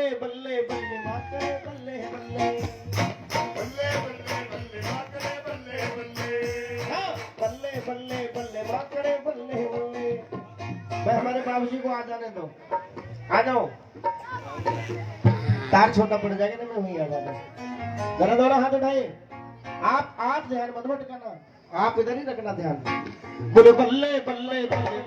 बल्ले बल्ले बल्ले मातरे बल्ले बल्ले बल्ले बल्ले बल्ले मातरे बल्ले बल्ले। हाँ, बल्ले बल्ले बल्ले मातरे बल्ले बल्ले। भाई हमारे बाबूजी को आ जाने दो, आ जाओ। तार छोटा पड़ जाएगा ना, मैं वहीं आ जाना। जरा दोनों हाथ उठाइए। आप ध्यान मत भटकाना, आप इधर ही रखना ध्यान। बोले बल्ले बल्ले बल्ले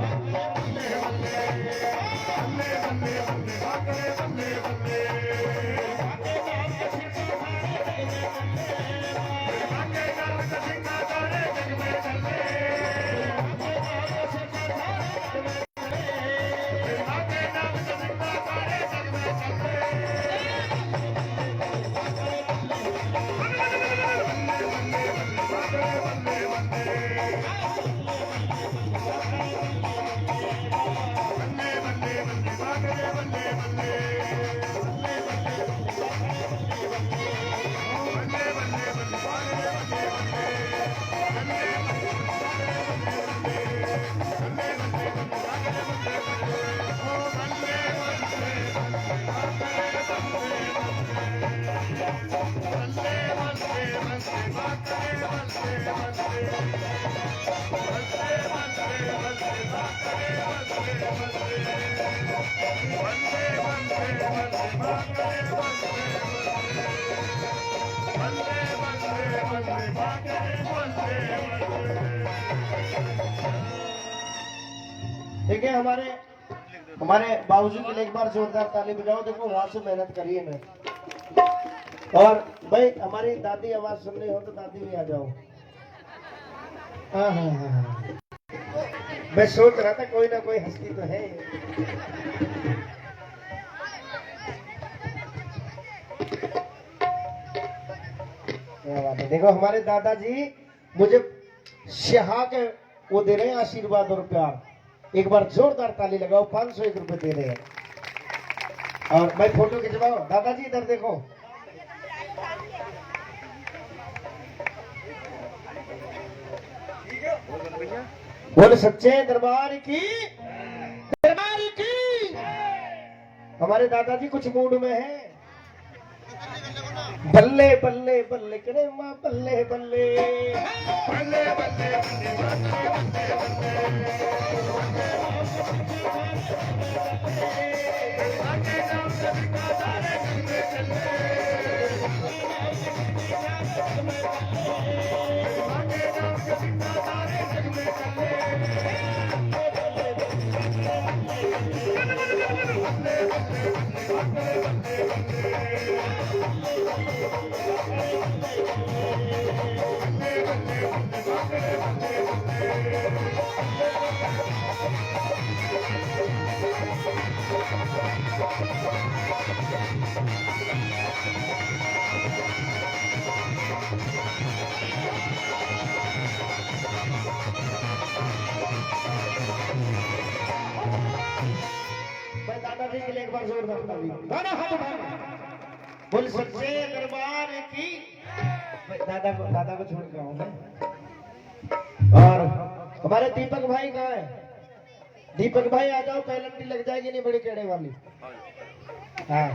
ठीक है। हमारे बाबूजी के लिए एक बार जोरदार ताली बजाओ। देखो वहां से मेहनत करिए ना। और भाई हमारी दादी आवाज सुननी हो तो दादी भी आ जाओ। हाँ हाँ हाँ हाँ, मैं सोच रहा था कोई ना कोई हस्ती तो है। क्या बात है। देखो हमारे दादाजी मुझे शहा के वो दे रहे हैं आशीर्वाद और प्यार। एक बार जोरदार ताली लगाओ। 501 रुपए दे रहे हैं। और भाई फोटो खिंचवाओ। दादाजी इधर देखो। बोले सच्चे दरबार की, दरबार की। हमारे दादाजी कुछ मूड में है। बल्ले बल्ले बल्ले करे माँ बल्ले बल्ले बल्ले बल्ले दादाजी के लिए एक बार जोरदार ताली। बोल सच्चे दरबार की। दादा को छोड़ के आऊं मैं। और हमारे दीपक भाई कहाँ है? दीपक भाई आ जाओ, पैलंटी लग जाएगी नहीं बड़ी केड़े वाली। हाँ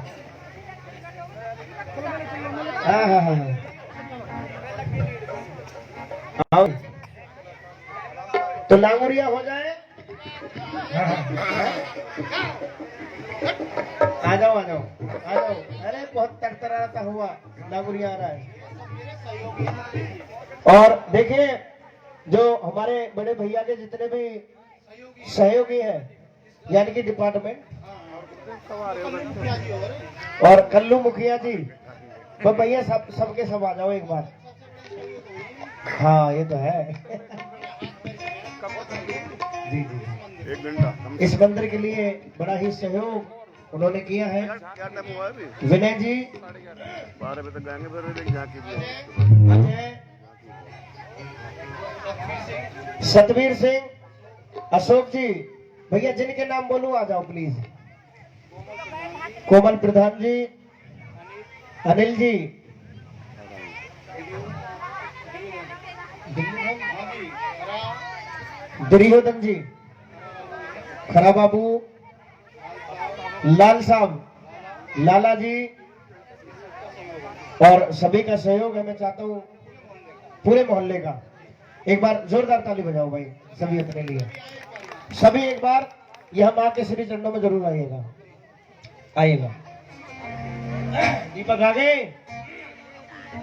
हाँ हाँ हाँ आओ तो लांगुरिया हो जाए। आ जाओ आ जाओ आ जाओ। अरे बहुत तरतराता हुआ लांगुरिया आ रहा है। और देखिए जो हमारे बड़े भैया के जितने भी सहयोगी हैं, यानी कि डिपार्टमेंट और कल्लू मुखिया जी, तो भैया सबके सब आ जाओ एक बार। हाँ ये तो है। जी जी, 1 घंटा इस मंदिर के लिए बड़ा ही सहयोग उन्होंने किया है। क्या टाइम हुआ है? विनय जी 12 बजे तक जाएंगे फिर झांकी भी। अजय, सतवीर सिंह, अशोक जी, भैया जिनके नाम बोलूं आ जाओ प्लीज। कोमल प्रधान जी, अनिल जी, दुर्योधन जी, खरा बाबू, लाल साहब, लाला जी और सभी का सहयोग है। मैं चाहता हूँ पूरे मोहल्ले का एक बार जोरदार ताली बजाओ भाई सभी अपने लिए। सभी एक बार यह माँ के श्री चरणों में जरूर आइएगा, आइएगा। दीपक आ गए?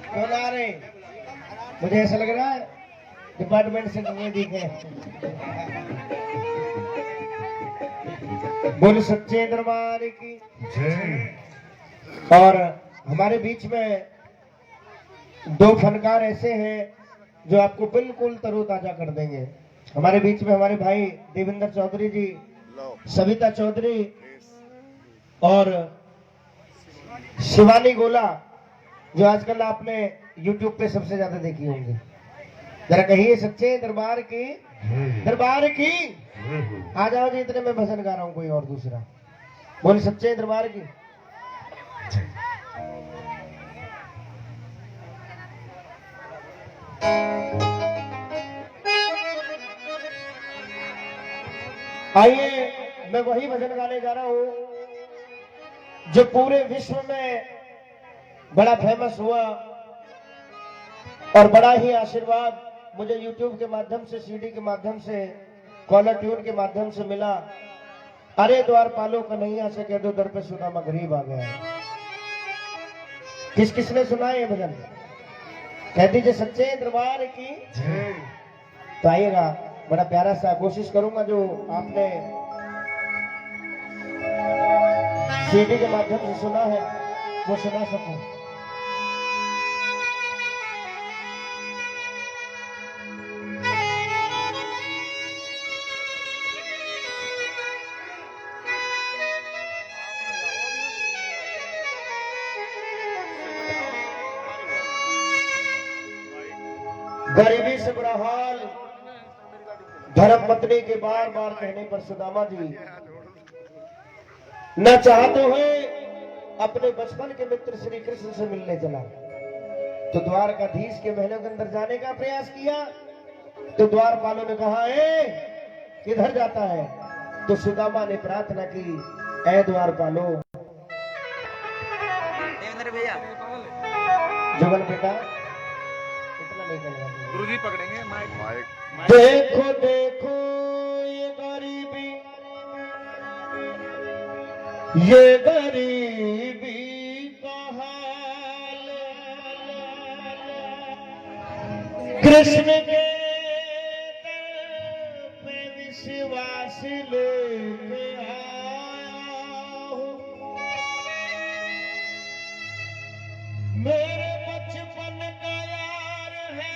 कौन आ रहे? मुझे ऐसा लग रहा है डिपार्टमेंट से नहीं दिखे। बोल सच्चे दरबार की जय। और हमारे बीच में दो फनकार ऐसे हैं जो आपको बिल्कुल तरोताजा कर देंगे। हमारे बीच में हमारे भाई देवेंद्र चौधरी जी, सविता चौधरी और शिवानी गोला, जो आजकल आपने YouTube पे सबसे ज्यादा देखी होंगी। जरा कहिए सच्चे दरबार की, दरबार की। आ जाओ जी, इतने में भजन गा रहा हूँ कोई और दूसरा। बोल सच्चे दरबार की। आइए, मैं वही भजन गाने जा रहा हूं जो पूरे विश्व में बड़ा फेमस हुआ और बड़ा ही आशीर्वाद मुझे YouTube के माध्यम से, CD के माध्यम से, कॉलर ट्यून के माध्यम से मिला। अरे द्वार पालो कन्हैया से कह दो दर पे सुदामा गरीब आ गया है। किस किसने सुना है ये भजन? कह दीजिए सच्चे दरबार की। तो आइएगा, बड़ा प्यारा सा कोशिश करूंगा जो आपने CD के माध्यम से सुना है वो सुना सकूं। गरीबी से बुरा हाल धर्म पत्नी के बार बार कहने पर सुदामा जी न चाहते हुए अपने बचपन के मित्र श्री कृष्ण से मिलने चला। तो द्वारकाधीश के महलों के अंदर जाने का प्रयास किया तो द्वारपालों ने कहा किधर जाता है? तो सुदामा ने प्रार्थना की, ऐ द्वारपालो। भैया जुगल बेटा इतना नहीं करना, गुरुजी पकड़ेंगे माइक। देखो देखो ये गरीबी, ये गरीबी का हाल, कृष्ण के दर पे विश्वास लेके आया हूं। मेरे बचपन का यार है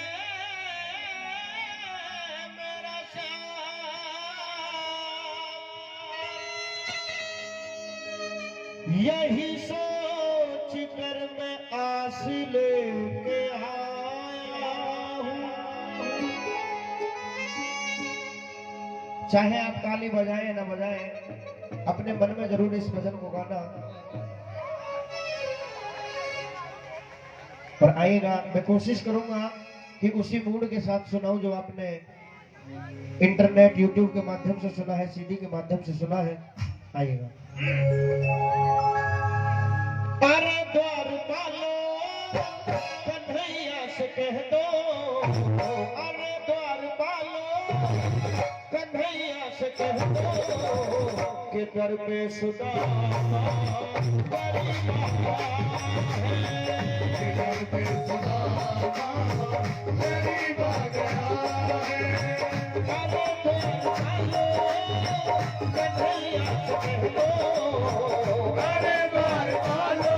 मेरा यही सोच कर मैं आस लेके आया हूं। चाहे आप ताली बजाएं ना बजाएं, अपने मन में जरूर इस भजन को गाना। और आइएगा, मैं कोशिश करूंगा कि उसी मूड के साथ सुनाऊं जो आपने इंटरनेट YouTube के माध्यम से सुना है, CD के माध्यम से सुना है। आइएगा। अरे द्वारपालो कन्हैया से कह दो, अरे द्वारपालो कन्हैया से कह दो कि दर पे सुदामा गरीब आ गया है। अरे द्वारपालो कन्हैया से कह दो, अरे द्वारपालो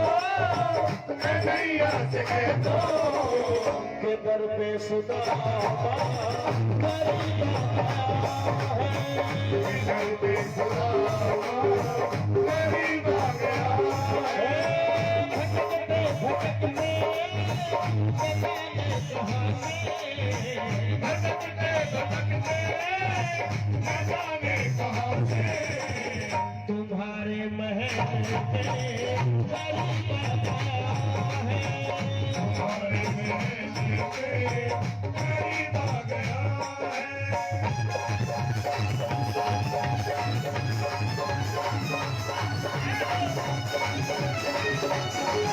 कन्हैया से कह दो कि दर पे सुदामा गरीब आ गया है। दर पे सुदामा गरीब आ गया है। भटकते भटकते तुम्हारे महल पे एक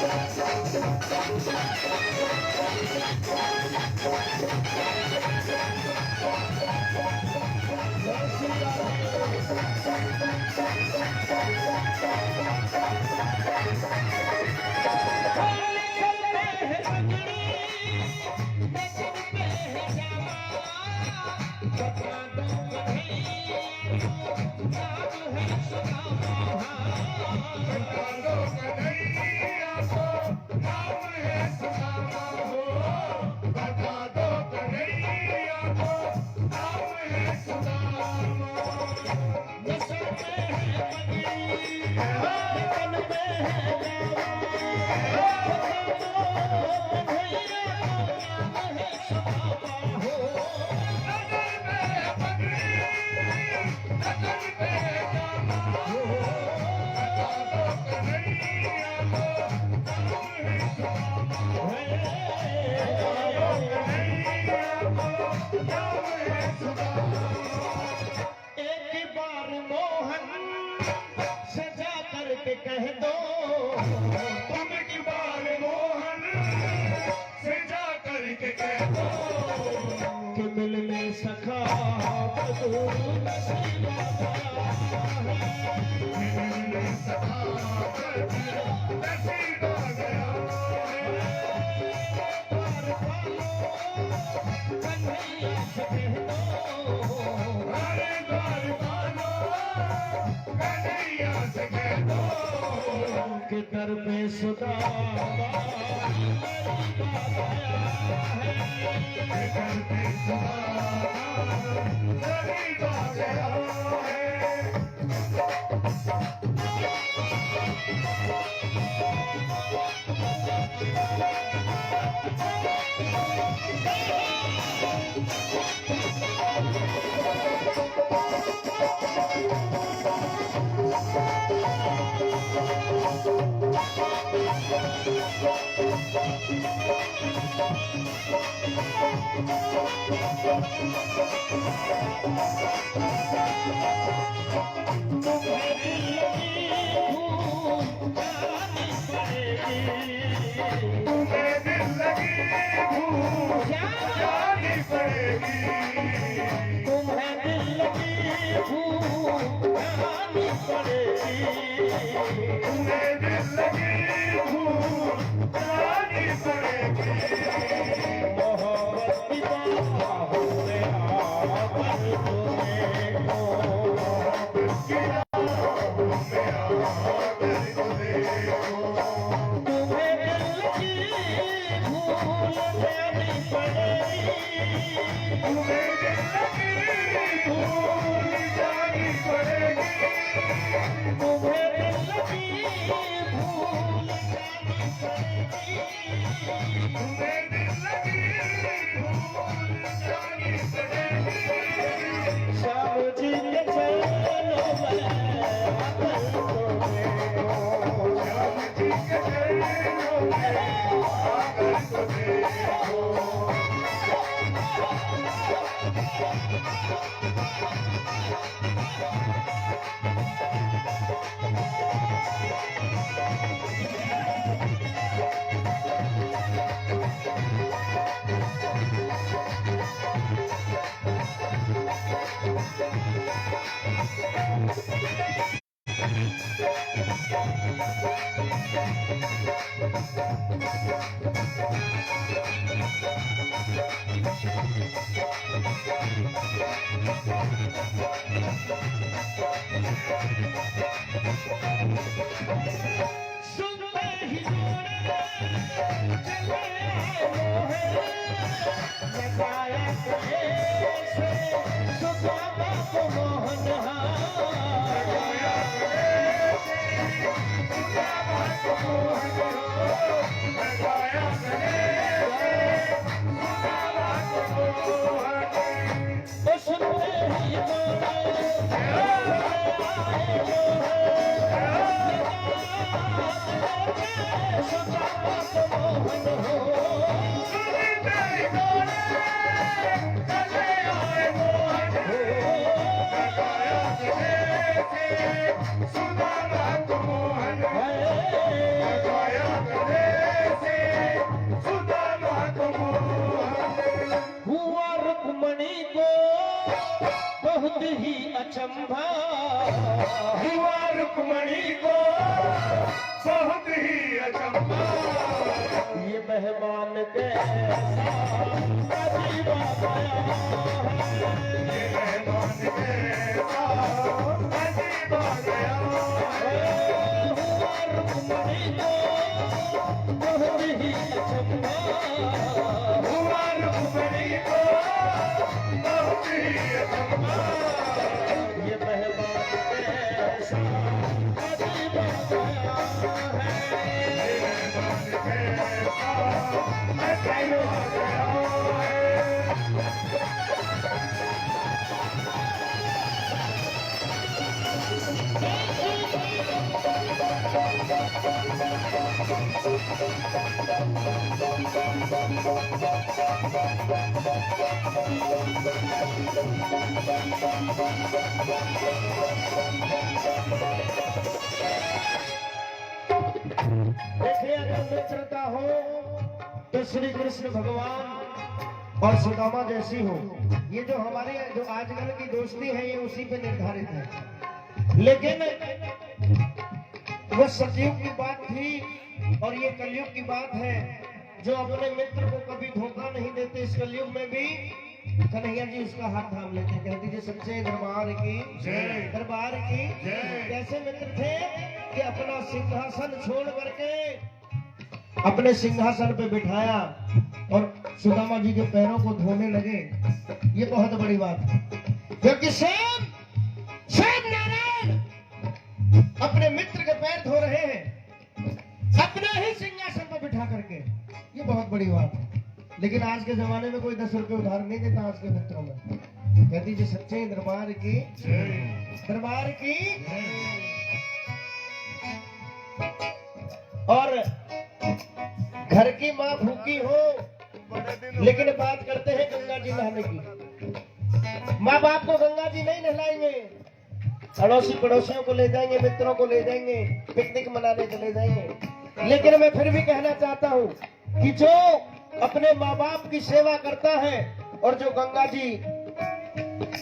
बार मोहन सजा करके कह दो, तुम की बार मोहन से जा करके कह दो कि मिलने सखा बदूर नसीबा मिलने सखा नसीबा गया कन्हैया से कह दो, अरे द्वार पालो कन्हैया से कह दो कि दर पे सुदामा करते गरीबा गया है तुम्हें दिल लगी भूख जानी पड़ेगी तुम्हें दिल लगी भूख जानी पड़ेगी, तुम्हें दिल लगी भूख जानी पड़ेगी मोहब्बत की बाहों में आकर तुम्हें को तुम्हें दिल की भूल जानी पड़ेगी, तुम्हें दिल लगी भूल जानी पड़ेगी तुम्हें दिल की भूल जानी पड़ेगी। तुम्हें दिल लगी भूल जानी पड़ेगी शाम जी के चलो मैं आकर तुम्हें को श्याम जी के चरणों में आकर तो देखो सुनते ही जोड़े चले मोहे लगाया गले से सुदामा को मोहन लगाया गले से सुदामा को मोहन लगाया गले से सुदामा को मोहन सुनते ही जोड़े सुदामा को मोहन हो सुनते ही जोड़े चले आए मोहन लगाया गले से मेहमान के साथ अजीब आया ये मेहमान के साथ अजीब आ गया हुआ रुखसती को बहुत ही अचंभा ये मेहमान के साथ अजीब आया ये मेहमान के साथ अजीब आ गया देखिए अगर मित्रता हो तो श्री कृष्ण भगवान और सुदामा जैसी हो। ये जो हमारे जो आजकल की दोस्ती है ये उसी पे निर्धारित है, लेकिन वो सतयुग की बात थी और ये कलयुग की बात है। जो अपने मित्र को कभी धोखा नहीं देते, इस कलयुग में भी कन्हैया जी उसका हाथ थाम लेते हैं, कहते जी सच्चे दरबार की जय। दरबार की जय। कैसे मित्र थे कि अपना सिंहासन छोड़ करके अपने सिंहासन पे बिठाया और सुदामा जी के पैरों को धोने लगे। ये बहुत बड़ी बात है, क्योंकि स्वयं नारायण अपने मित्र के पैर धो रहे हैं अपने ही सिंहासन पर बिठा करके। ये बहुत बड़ी बात है। लेकिन आज के जमाने में कोई 10 रुपए उधार नहीं देता आज के मित्रों में। कहती जी सच्चे दरबार की दरबार की। और घर की माँ भूखी हो लेकिन बात करते हैं गंगा जी नहाने की। माँ बाप को गंगा जी नहीं नहलाएंगे, अड़ोसी पड़ोसियों को ले जाएंगे, मित्रों को ले जाएंगे, पिकनिक मनाने चले जाएंगे। लेकिन मैं फिर भी कहना चाहता हूँ कि जो अपने माँ बाप की सेवा करता है और जो गंगा जी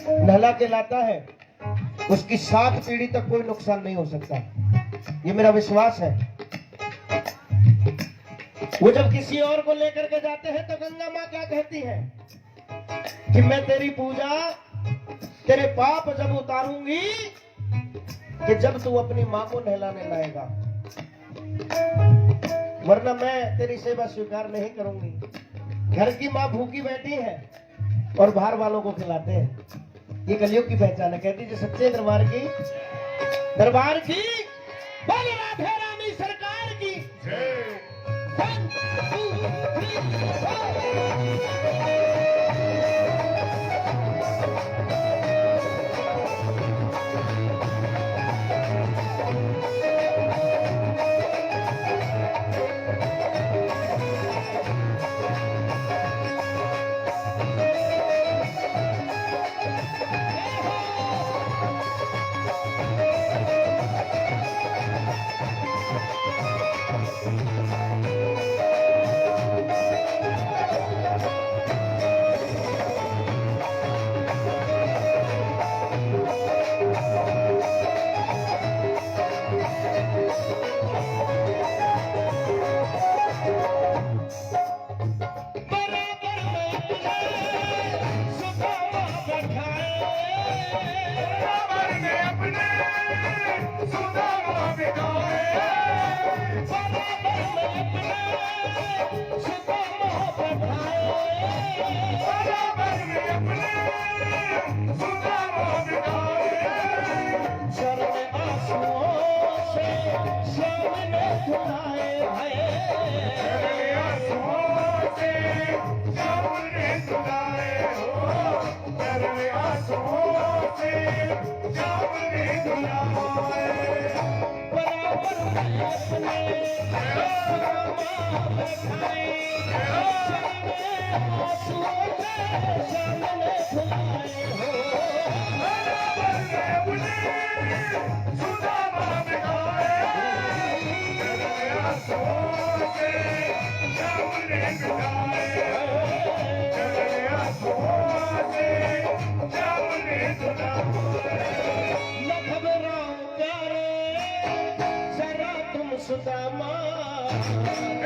नहला के लाता है उसकी 7 पीढ़ी तक कोई नुकसान नहीं हो सकता। ये मेरा विश्वास है। वो जब किसी और को लेकर के जाते हैं तो गंगा माँ क्या कहती है कि मैं तेरी पूजा तेरे पाप जब उतारूंगी कि जब तू अपनी माँ को नहलाने लाएगा, वरना मैं तेरी सेवा स्वीकार नहीं करूंगी। घर की माँ भूखी बैठी है और बाहर वालों को खिलाते हैं। ये कलयुग की पहचान है। कहती जो सच्चे दरबार की बोले राधे रानी सरकार की। One, 2, 3, 4.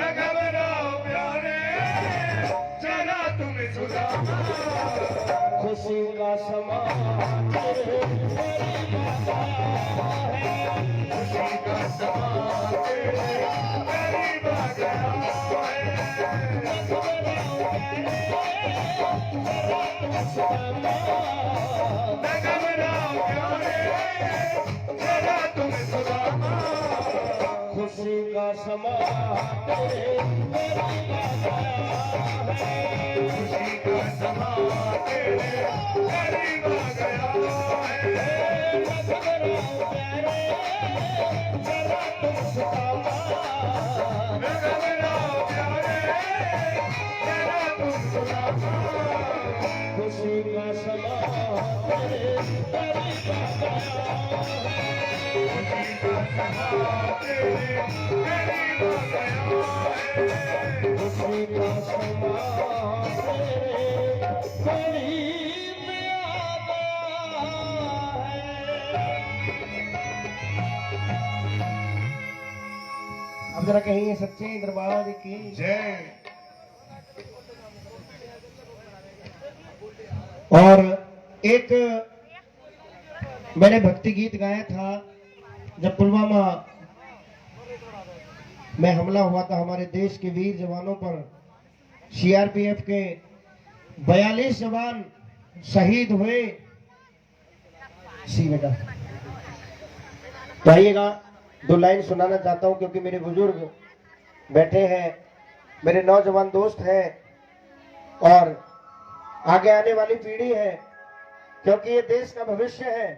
घबराओ प्यारे जरा तुम सुदामा खुशी का समा तेरे खुशी का समा तेरे करीब आ गया मैं घबराऊं क्यों रे जरा तुम सुदामा खुशी का समा तेरे खुशी का समा तेरे करीब आ गया मैं घबराऊं प्यारे जरा तुम सुदामा खुशी का समा तेरे खुशी का समा तेरे करीब आ गया खुशी का समा तेरे करीब आ गया है। अब जरा कहिए सच्चे दरबार की जय और एक मैंने भक्ति गीत गाया था जब पुलवामा में हमला हुआ था हमारे देश के वीर जवानों पर सीआरपीएफ के 42 जवान शहीद हुए। सी बेटा तो आइएगा 2 लाइन सुनाना चाहता हूं क्योंकि मेरे बुजुर्ग बैठे हैं, मेरे नौजवान दोस्त हैं और आगे आने वाली पीढ़ी है क्योंकि ये देश का भविष्य है।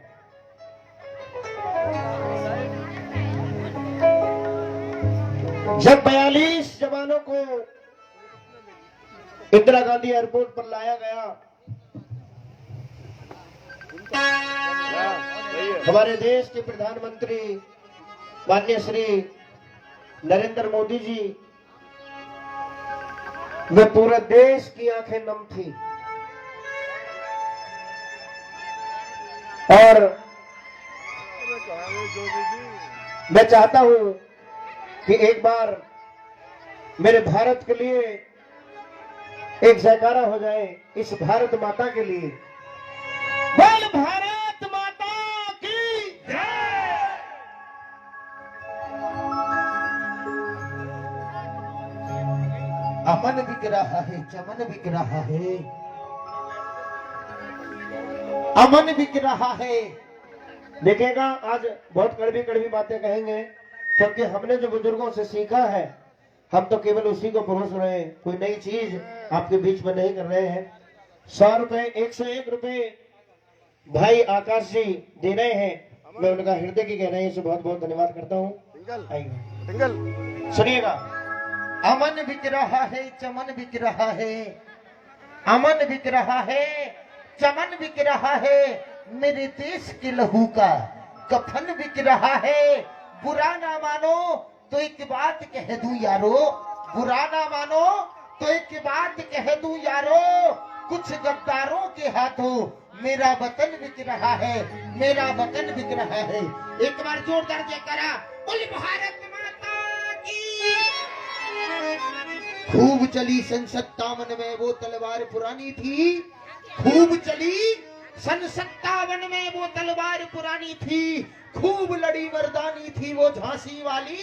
जब 42 जवानों को इंदिरा गांधी एयरपोर्ट पर लाया गया, हमारे देश के प्रधानमंत्री माननीय श्री नरेंद्र मोदी जी, वे पूरे देश की आंखें नम थी और मैं चाहता हूं कि एक बार मेरे भारत के लिए एक जयकारा हो जाए, इस भारत माता के लिए। बोल भारत माता की जय अमन बिक रहा है, चमन बिक रहा है, अमन बिक रहा है। देखिएगा आज बहुत कड़वी कड़वी बातें कहेंगे क्योंकि हमने जो बुजुर्गों से सीखा है हम तो केवल उसी को परोस रहे हैं, कोई नई चीज आपके बीच में नहीं कर रहे हैं। 100 रुपए 101 रुपए भाई आकाश जी दे रहे हैं, मैं उनका हृदय की गहराई से बहुत बहुत धन्यवाद करता हूँ। आइए सुनिएगा। अमन बिक रहा है, चमन बिक रहा है, अमन बिक रहा है, चमन बिक रहा है, मेरे देश के लहू का कफन बिक रहा है। बुरा ना मानो तो एक बात कह दूं यारो, बुरा ना मानो तो एक बात कह दूं यारो, कुछ गद्दारों के हाथों मेरा वतन बिक रहा है, मेरा वतन बिक रहा है। एक बार जोरदार जयकारा बोल भारत माता की। खूब चली सन 57 में वो तलवार पुरानी थी, खूब चली सन 57 में वो तलवार पुरानी थी, खूब लड़ी मर्दानी थी वो झांसी वाली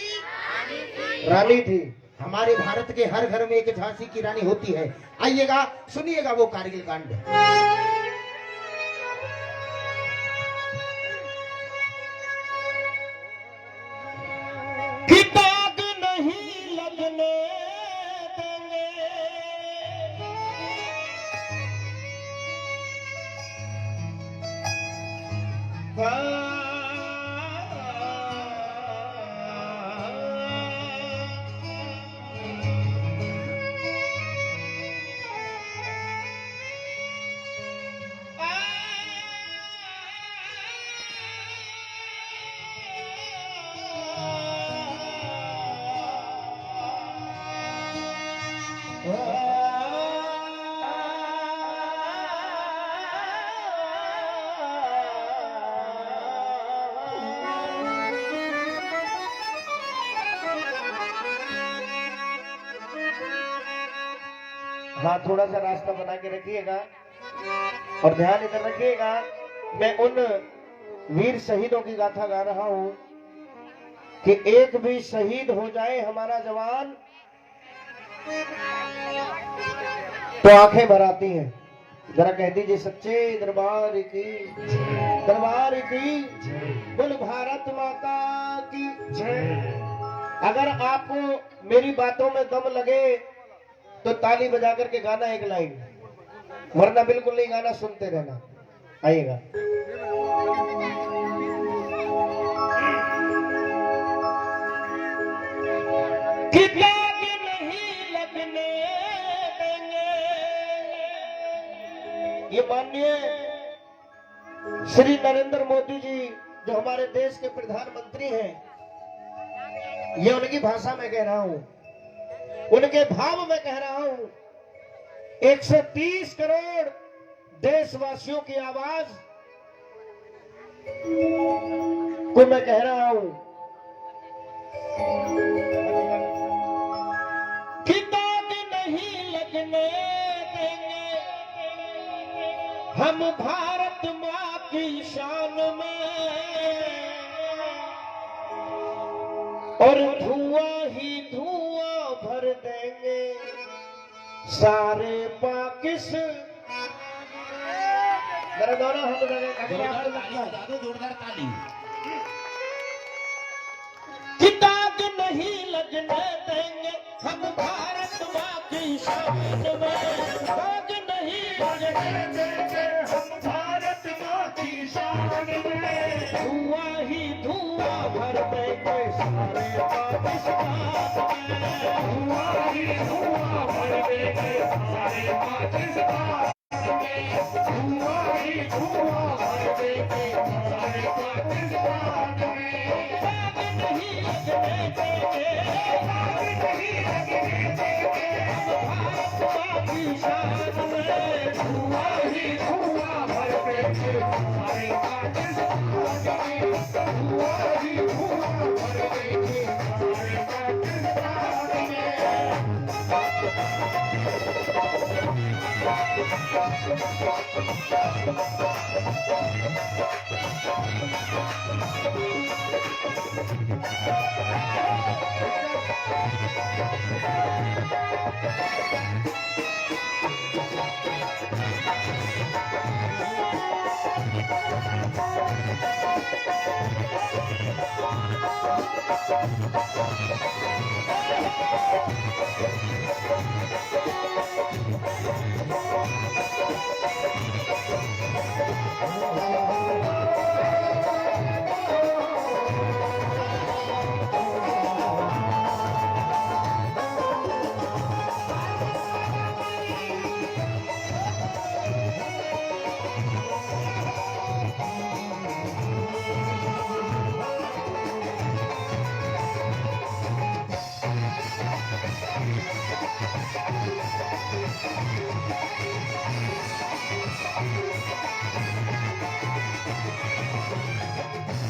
रानी थी। हमारे भारत के हर घर में एक झांसी की रानी होती है। आइएगा सुनिएगा वो कारगिल कांड। कि दाग नहीं लगने देंगे, हाँ, थोड़ा सा रास्ता बना के रखिएगा और ध्यान इधर रखिएगा। मैं उन वीर शहीदों की गाथा गा रहा हूं कि एक भी शहीद हो जाए हमारा जवान तो आंखें भर आती हैं। जरा कह दीजिए सच्चे दरबार की बोल भारत माता की जय। अगर आपको मेरी बातों में दम लगे तो ताली बजा करके गाना एक लाइन, वरना बिल्कुल नहीं गाना, सुनते रहना। आइएगा। ये माननीय श्री नरेंद्र मोदी जी जो हमारे देश के प्रधानमंत्री हैं, ये उनकी भाषा में कह रहा हूं, उनके भाव में कह रहा हूं। 130 करोड़ देशवासियों की आवाज को मैं कह रहा हूं कि दाग नहीं लगने देंगे हम भारत माँ की शान में, और धुआं ही धुआं भर देंगे सारे पाकिस्तान। मेरा दोनों हाथ जोरदार ताली। कि दाग नहीं लगने देंगे हम भारत माँ की शान में, दाग नहीं लगने देंगे हम भारत माँ की शान में, धुआं ही धुआं भर देंगे सारे पाकिस्तान में, धुआं ही धुआं भर देंगे सारे पाकिस्तान में, धुआं ही धुआं भर देंगे सारे पाकिस्तान में। दाग नहीं लगने देंगे, दाग नहीं लगने देंगे हम भारत माँ की शान में, धुआं ही धुआं भर देंगे सारे पाकिस्तान में, धुआं ही धुआं भर देंगे सारे पाकिस्तान में।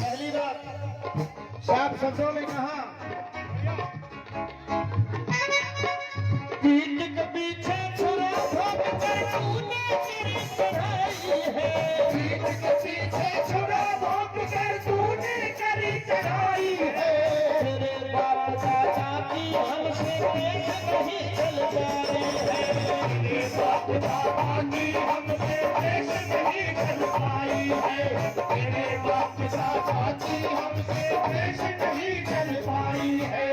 पहली बात साफ शब्दों में कहा, पीठ के पीछे छुरा भोग कर तूने तेरी चढ़ाई है, पीठ के पीछे छुरा भोग कर तूने तेरी चढ़ाई है, तेरे बाप दादा की हमसे देश नहीं चल पाए है, तेरे बाप दादा की हमसे देश नहीं चल पाई है, तेरे बाप दादा की हमसे देश नहीं चल पाई है,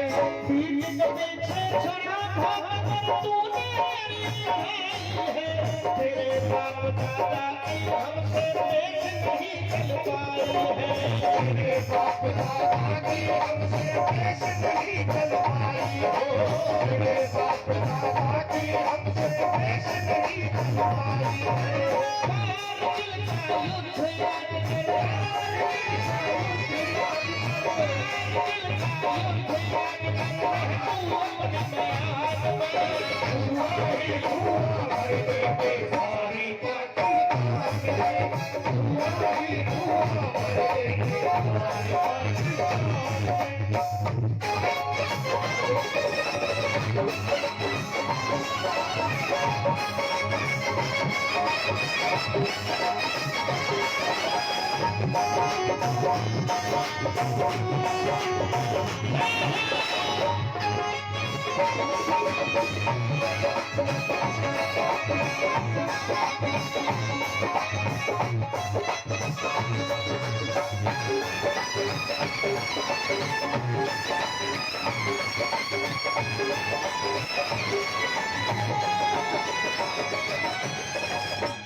पीठ के पीछे छुरा भोग कर तूने तेरी चढ़ाई है, तेरे बाप दादा की हमसे देश नहीं चल पाई है, तेरे बाप दादा की हमसे देश नहीं चल पाई है, तेरे बाप दादा की हमसे देश नहीं चल पाई है। कारगिल का युद्ध याद कर, कारगिल का युद्ध याद कर, कारगिल का युद्ध याद कर, तू अपने याद में धुआं ही धुआं भर देंगे सारी पाकिस्तान में, धुआं ही धुआं भर देंगे सारी पाकिस्तान में।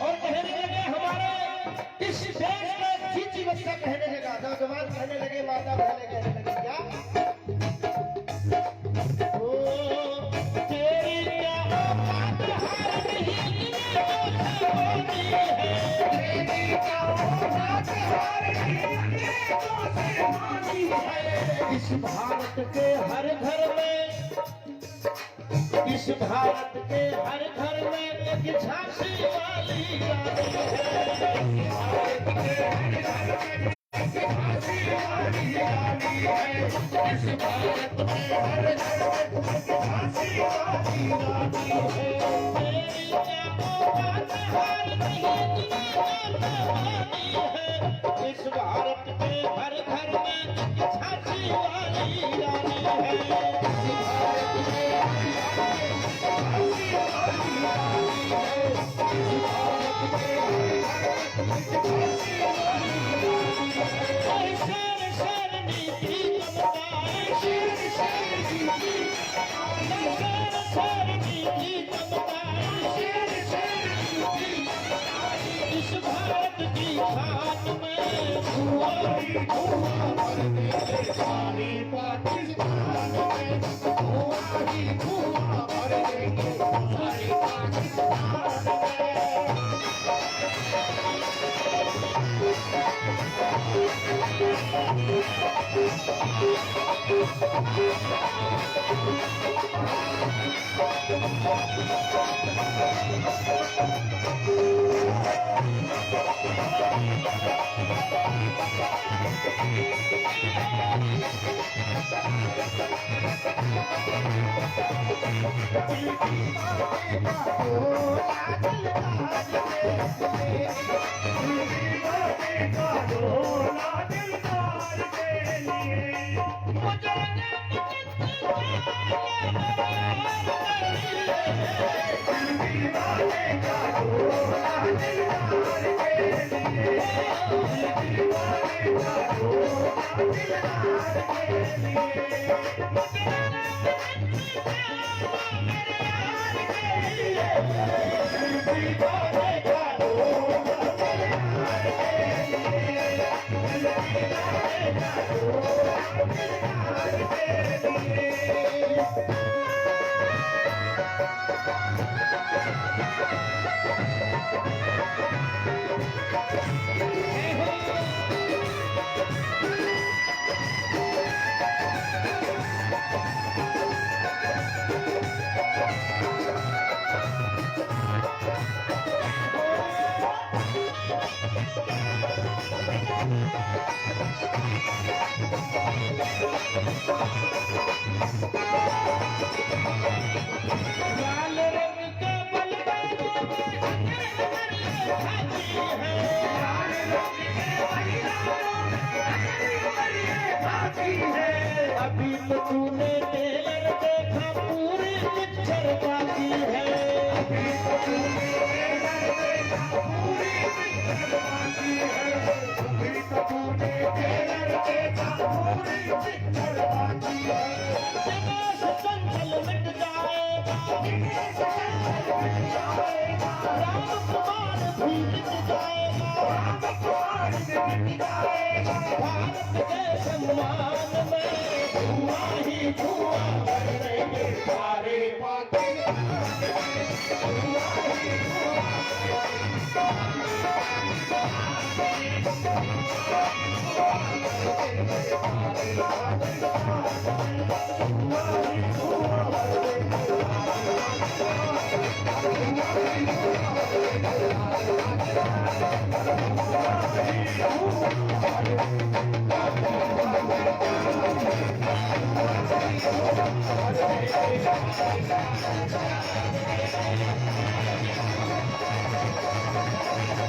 और कहने लगे हमारे इस देश में चीची बच्चा कहने लगा, नौजवान कहने लगे, माता कहने लगे क्या ओ तेरी क्या औकात हार नहीं होती है, तेरी क्या औकात हार नहीं होती है। इस भारत के हर घर में, इस भारत के हर घर में एक झांसी वाली रानी है, भारत के हर घर में एक झांसी वाली रानी है, इस भारत के हर घर में एक झांसी वाली रानी है। तेरी क्या औकात हार नहीं होती है, इस भारत के हर घर में एक झांसी वाली रानी है। इस भारत की खान में धुआं ही धुआं भर दे, पानी पाकिस्तान में धुआं ही धुआं भर देंगे, सारी पाकिस्तान में। अभी तो तूने टेलर देखा, पूरी पिक्चर बाकी है, अभी तो तूने टेलर देखा, पूरी पिक्चर बाकी है, अभी तो तूने टेलर देखा, पूरी पिक्चर बाकी है। दिनेश चंचल मिट जाएगा, दिनेश चंचल मिट जाएगा, राम कुमार भी मिट जाएगा, राम कुमार भी मिट जाएगा। भारत के सम्मान में धुआं ही धुआं भर देंगे, सारे पाकिस्तान में धुआं ही धुआं एक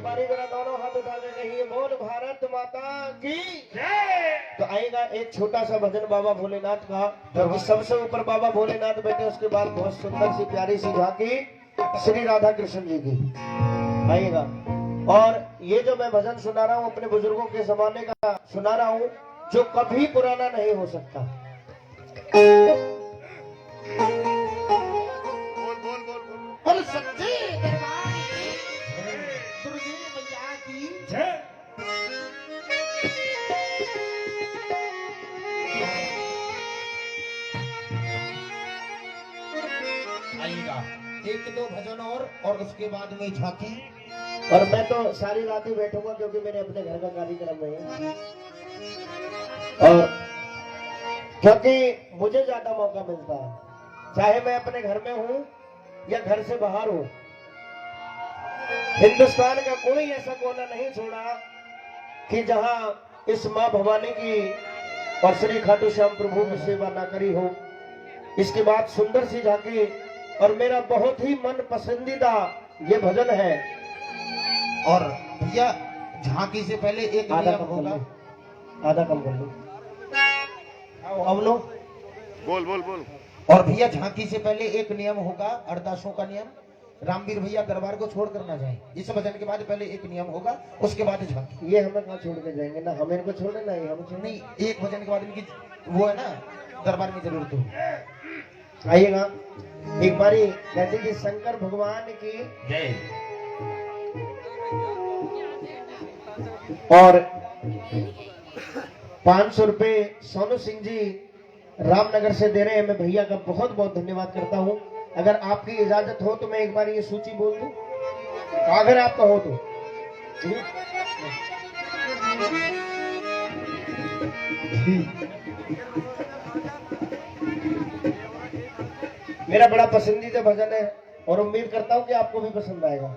बारी मेरा दोनों हाथ उठा के कहिए बोल भारत माता की। जय। तो आएगा एक छोटा सा भजन बाबा भोलेनाथ का, क्योंकि सबसे ऊपर बाबा भोलेनाथ बैठे, उसके बाद बहुत सुंदर सी प्यारी सी झांकी श्री राधा कृष्ण जी की आएगा। और ये जो मैं भजन सुना रहा हूँ अपने बुजुर्गों के जमाने का सुना रहा हूँ, जो कभी पुराना नहीं हो सकता। बोल बोल बोल बोल। और सच्चे दरबार की दुर्गे मैया की जय। आएगा एक दो भजन और उसके बाद में झांकी। और मैं तो सारी रात ही बैठूंगा क्योंकि मेरे अपने घर का कार्यक्रम है, और क्योंकि मुझे ज्यादा मौका मिलता है, चाहे मैं अपने घर में हूं या घर से बाहर हूं। हिंदुस्तान का कोई ऐसा कोना नहीं छोड़ा कि जहां इस मां भवानी की और श्री खाटू श्याम प्रभु की सेवा ना करी हो। इसके बाद सुंदर सी झांकी, और मेरा बहुत ही मन पसंदीदा ये भजन है। और भैया झांकी से पहले एक आधा नियम कम कर होगा। लो, आधा कम कर लो। आओ, अब लो। बोल बोल बोल। और भैया झांकी से पहले एक नियम होगा, अरदासों का नियम। रामवीर भैया दरबार को छोड़ कर ना जाए। इस भजन के बाद पहले एक नियम होगा, उसके बाद झांकी। ये हमें कहाँ छोड़ के जाएंगे, ना हम इनको छोड़े ना ये हम छोड़े। नहीं, एक भजन के बाद इनकी वो है ना दरबार में जरूरत हो। आइएगा एक बारी कहते कि शंकर भगवान की जय। और 500 रुपए सोनू सिंह जी रामनगर से दे रहे हैं। मैं भैया का बहुत बहुत धन्यवाद करता हूं। अगर आपकी इजाजत हो तो मैं एक बार ये सूची बोल दूं, अगर आपका हो तो। मेरा बड़ा पसंदीदा भजन है और उम्मीद करता हूं कि आपको भी पसंद आएगा।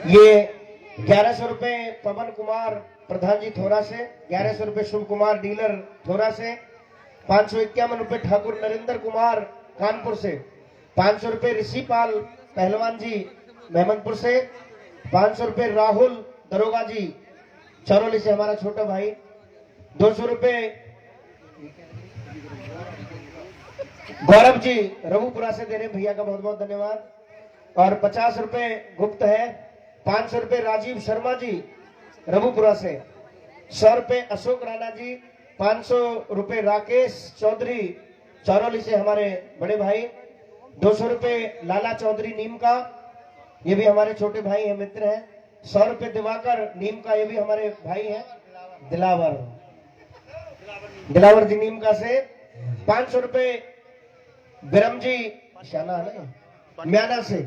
ये 1100 रुपए पवन कुमार प्रधान जी थोड़ा से, 1100 रुपए शुभ कुमार डीलर थोड़ा से, 551 रुपए ठाकुर नरेंद्र कुमार कानपुर से, 500 रुपए ऋषिपाल पहलवान जी मेहमदपुर से, 500 रुपए राहुल दरोगा जी चरौली से हमारा छोटा भाई, 200 रुपए गौरव जी रघुपुरा से दे रहे भैया का बहुत बहुत धन्यवाद। और 50 रुपए गुप्त है, 500 रुपए राजीव शर्मा जी रघुपुरा से, 100 रुपए अशोक राणा जी, 500 रुपए राकेश चौधरी चौरौली से हमारे बड़े भाई, 200 रुपए लाला चौधरी नीम का, ये भी हमारे छोटे भाई हैं, मित्र हैं। 100 रुपए दिवाकर नीम का, ये भी हमारे भाई हैं। दिलावर जी नीम का से, 500 रुपए ब्रह्म जी शाना है ना म्याना से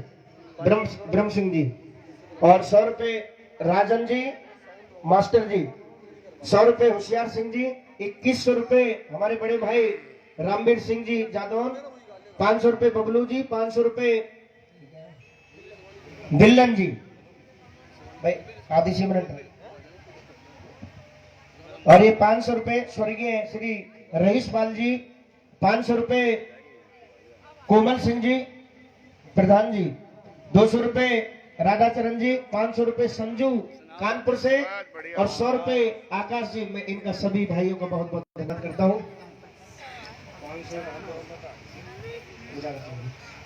ब्रह्म सिंह जी, और 100 रुपए राजन जी मास्टर जी, 100 रुपए होशियार सिंह जी, 2100 रुपए हमारे बड़े भाई रामवीर सिंह जी जादौन, 500 रुपए बबलू जी, 500 रुपए दिल्लन जी भाई आधी सिमरन, और ये 500 रुपए स्वर्गीय श्री रईस पाल जी, 500 रुपए कोमल सिंह जी प्रधान जी, 200 रुपए राधाचरण जी, 500 रुपए संजू कानपुर से, और 100 रुपए आकाश जी। मैं इनका सभी भाइयों का बहुत बहुत धन्यवाद करता हूँ।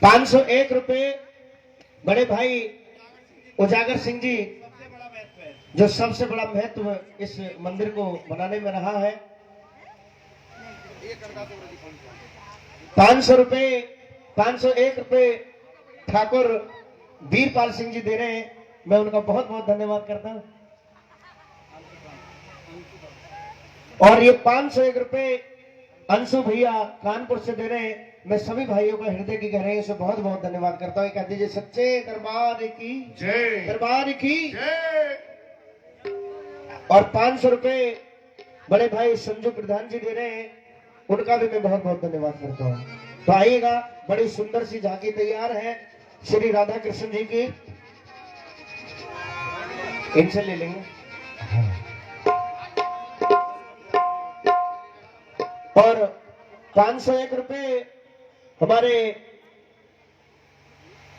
501 रुपए बड़े भाई उजागर सिंह जी, जो सबसे बड़ा महत्व इस मंदिर को बनाने में रहा है। 500 रुपए 501 रुपए ठाकुर वीरपाल सिंह जी दे रहे हैं, मैं उनका बहुत बहुत धन्यवाद करता हूं। और ये 501 रुपए अंशु भैया कानपुर से दे रहे हैं, मैं सभी भाइयों का हृदय की गहराई से बहुत बहुत धन्यवाद करता हूँ। कहते जी सच्चे दरबार की जय। दरबार की। जय। और 500 रुपए बड़े भाई संजू प्रधान जी दे रहे हैं, उनका भी मैं बहुत बहुत धन्यवाद करता हूँ। तो आइएगा, बड़ी सुंदर सी झांकी तैयार है श्री राधा कृष्ण जी की, इनसे ले लेंगे। और 501 रुपए हमारे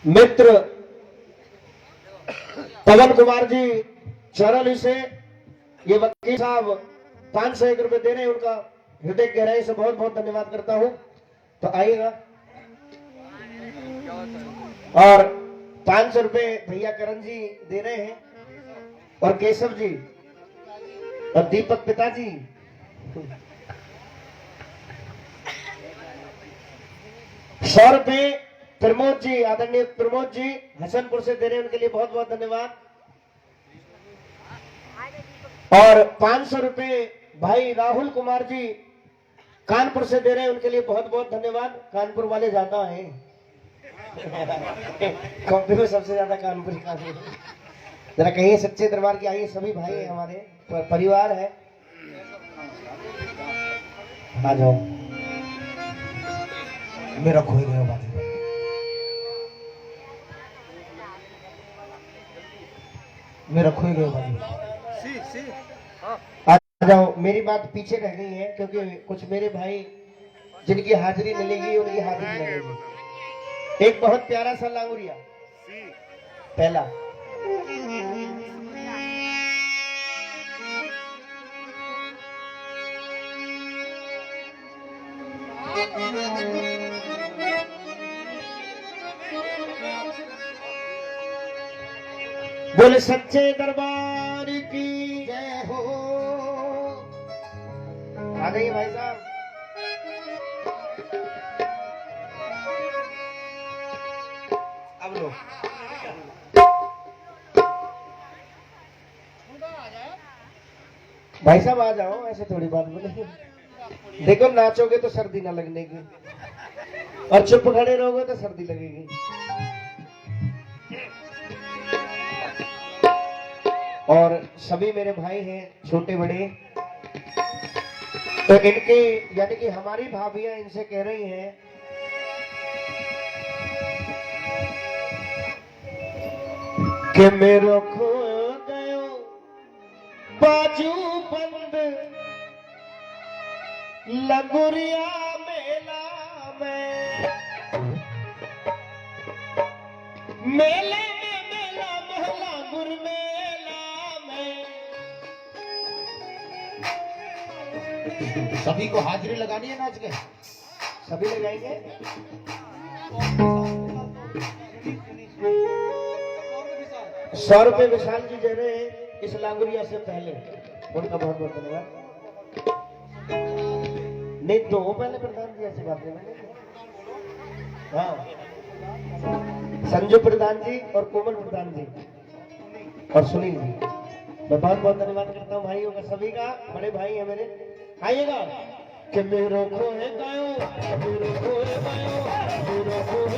मित्र पवन कुमार जी चौराली से, ये वकील साहब 501 रुपए दे रहे हैं, उनका हृदय गहराई से बहुत बहुत धन्यवाद करता हूं। तो आइएगा। और 500 रुपए भैया करण जी दे रहे हैं, और केशव जी और दीपक पिताजी। ₹100 प्रमोद जी, आदरणीय प्रमोद जी हसनपुर से दे रहे हैं, उनके लिए बहुत बहुत धन्यवाद। और 500 रुपए भाई राहुल कुमार जी कानपुर से दे रहे हैं, उनके लिए बहुत बहुत धन्यवाद। कानपुर वाले ज्यादा हैं कॉपी में सबसे ज्यादा कानपुर जरा कहिए सच्चे दरबार की आइए, सभी भाई हैं हमारे, परिवार है। आ जाओ। मेरा खोए गए बाजू, मेरा खोए गए बाजू। आ जाओ। मेरी बात पीछे रह गई है क्योंकि कुछ मेरे भाई जिनकी हाजिरी मिलेगी उनकी हाजिरी लगेगी। एक बहुत प्यारा सा लांगुरिया पहला। बोले सच्चे दरबार की जय हो। आ गई भाई साहब। अब लो। भाई साहब आ जाओ, ऐसे थोड़ी बात बोले। देखो नाचोगे तो सर्दी ना लगने की, और चुप खड़े रहोगे तो सर्दी लगेगी। और सभी मेरे भाई हैं छोटे बड़े, तो इनके यानी कि हमारी भाभियां इनसे कह रही हैं कि मेरो खो गयो बाजू बंद लगुरिया मेला में, मेले में मेला महला गुर मेला में। सभी को हाजिरी लगानी है नाच के, सभी लगाएंगे। ₹100 विशाल जी दे रहे हैं इस लांगुरिया से पहले, उनका बहुत बहुत धन्यवाद। नहीं तो पहले प्रधान जी ऐसी बात है। हाँ, संजू प्रधान जी और कोमल प्रधान जी और सुनील जी, मैं बहुत बहुत धन्यवाद करता हूँ भाइयों का, सभी का। बड़े भाई है मेरे। आइएगा। कि मेरो खोए गयो, मेरो खोए गयो, मेरो खोए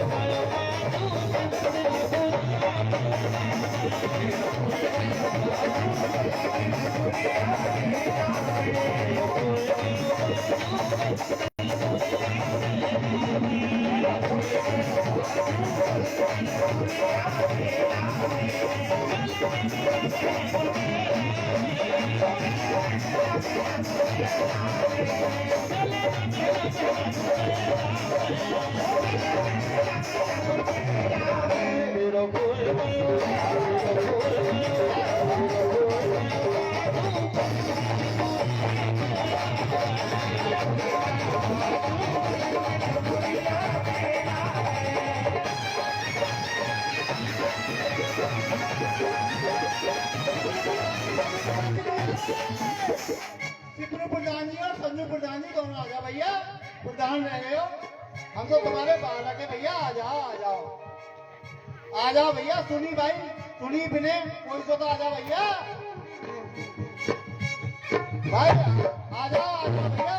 सिपरू प्रधान जी और संजू प्रधान जी दोनों आ जाओ भैया, प्रधान रह गए हो, हम तो तुम्हारे बालक है भैया। आ जाओ आ जाओ आ जाओ भैया। सुनी भाई, सुनी बिने कोई तो आ जाओ भैया। भाई आ जाओ भैया।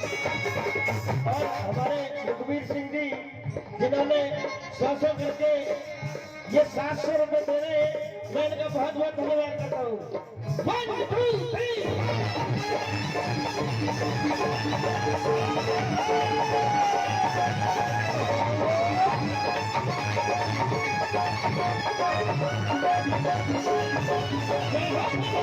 और हमारे रघुवीर सिंह जी जिन्होंने 100 करके ये 700 रुपए दे रहे हैं, मैं इनका बहुत बहुत धन्यवाद करता हूँ। 1 2 3 Thank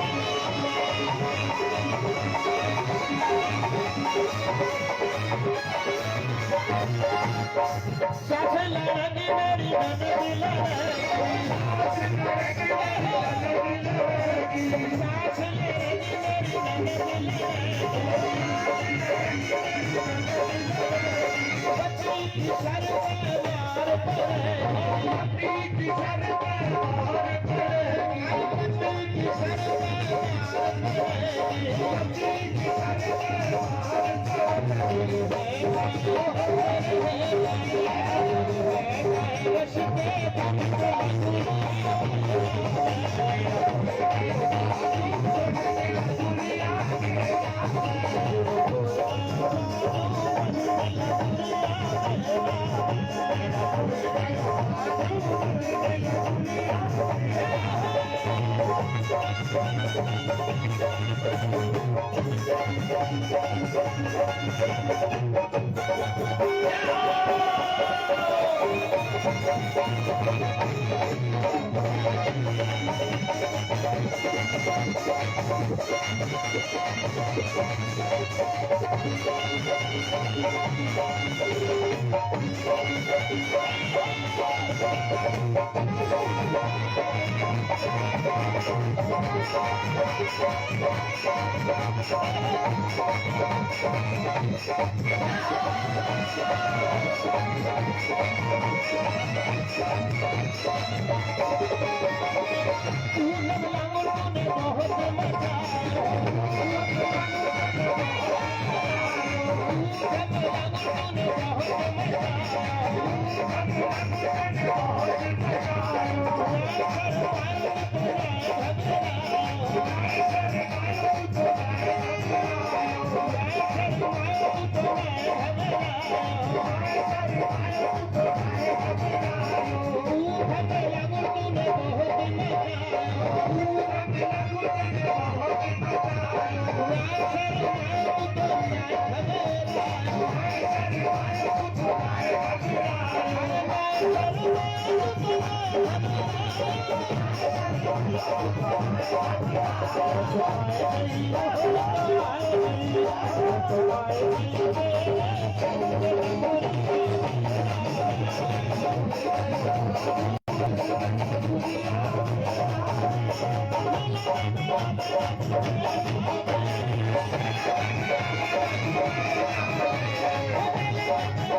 you. Thank you.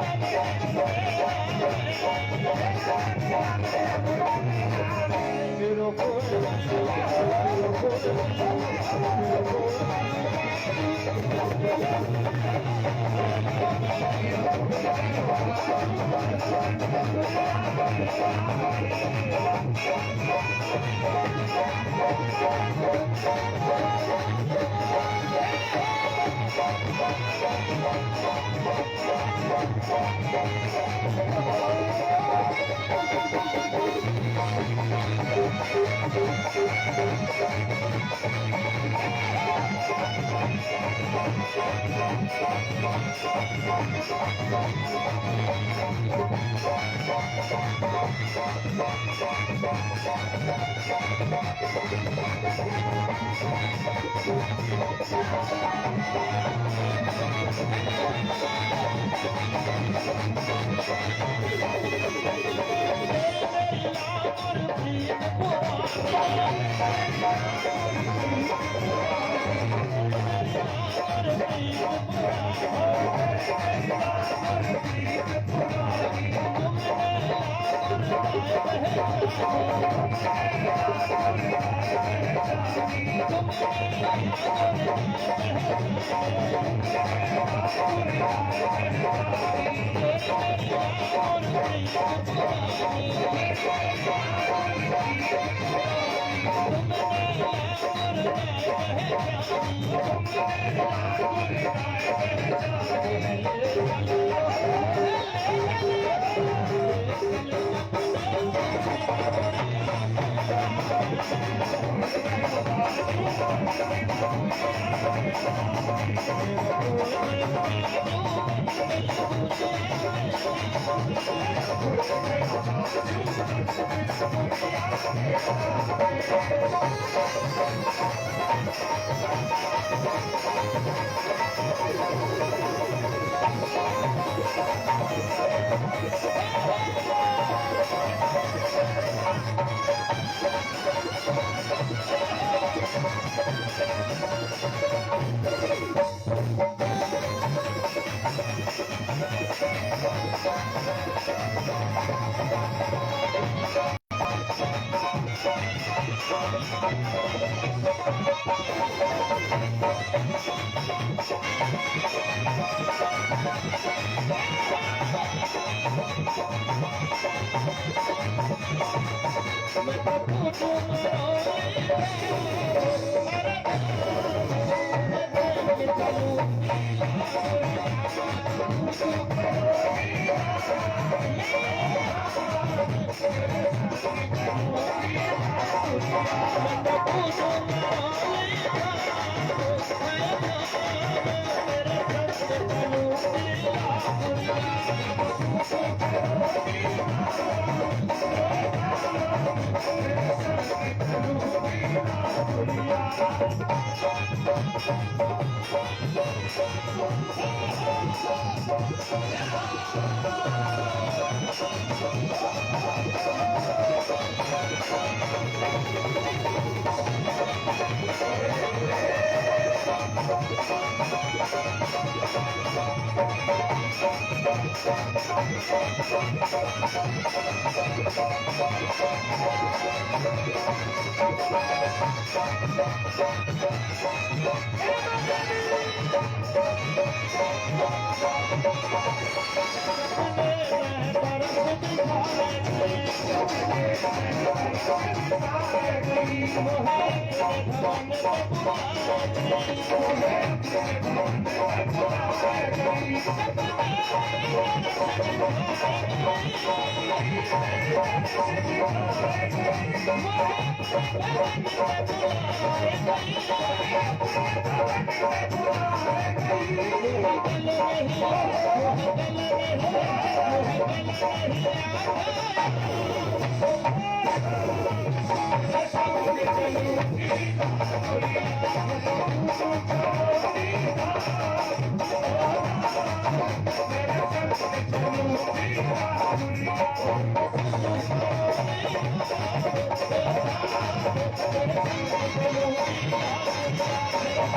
अब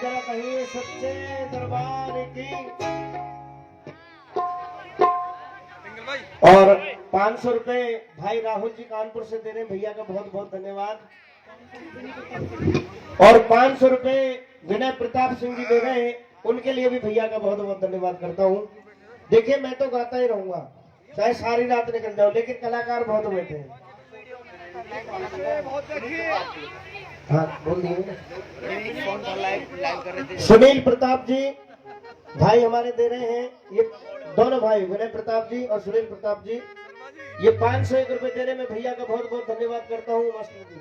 जरा कहिए सच्चे दरबार की। और 500 रुपए भाई राहुल जी कानपुर से दे रहे हैं, भैया का बहुत बहुत धन्यवाद। और 500 रुपए विनय प्रताप सिंह जी दे रहे हैं, उनके लिए भी भैया का बहुत बहुत धन्यवाद करता हूँ। देखिए मैं तो गाता ही रहूंगा चाहे सारी रात निकल जाओ, लेकिन कलाकार बहुत बैठे हैं। हाँ बोल दिए। सुनील प्रताप जी भाई हमारे दे रहे हैं, ये दोनों भाई विनय प्रताप जी और सुनील प्रताप जी, ये 501 रुपए दे रहे, मैं भैया का बहुत बहुत धन्यवाद करता हूँ मास्टर जी।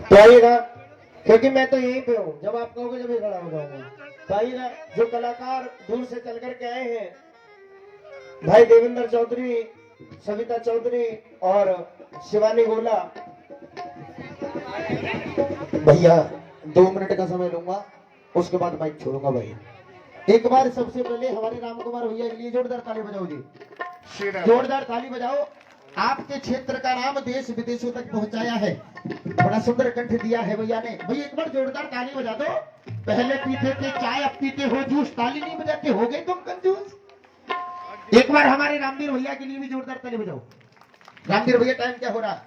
तो आइएगा, क्योंकि मैं तो यहीं पे हूँ, जब आप कहोगे जब ही खड़ा हो जाऊंगा। तो आइएगा, जो कलाकार दूर से चल करके आए हैं, भाई देवेंद्र चौधरी, सविता चौधरी और शिवानी गोला। भैया 2 मिनट का समय लूंगा, उसके बाद माइक छोड़ूंगा भाई। एक बार सबसे पहले हमारे राम कुमार भैया के लिए जोरदार ताली बजाओ जी, जोरदार ताली बजाओ। आपके क्षेत्र का नाम देश विदेशों तक पहुंचाया है, बड़ा सुंदर कंठ दिया है भैया ने। भैया एक बार जोरदार ताली बजा दो। पहले पीते थे चाय, अब पीते हो जूस, ताली नहीं बजाते, हो गए तुम कंजूस। एक बार हमारे रामवीर भैया के लिए भी जोरदार ताली बजाओ। रामवीर भैया टाइम क्या हो रहा?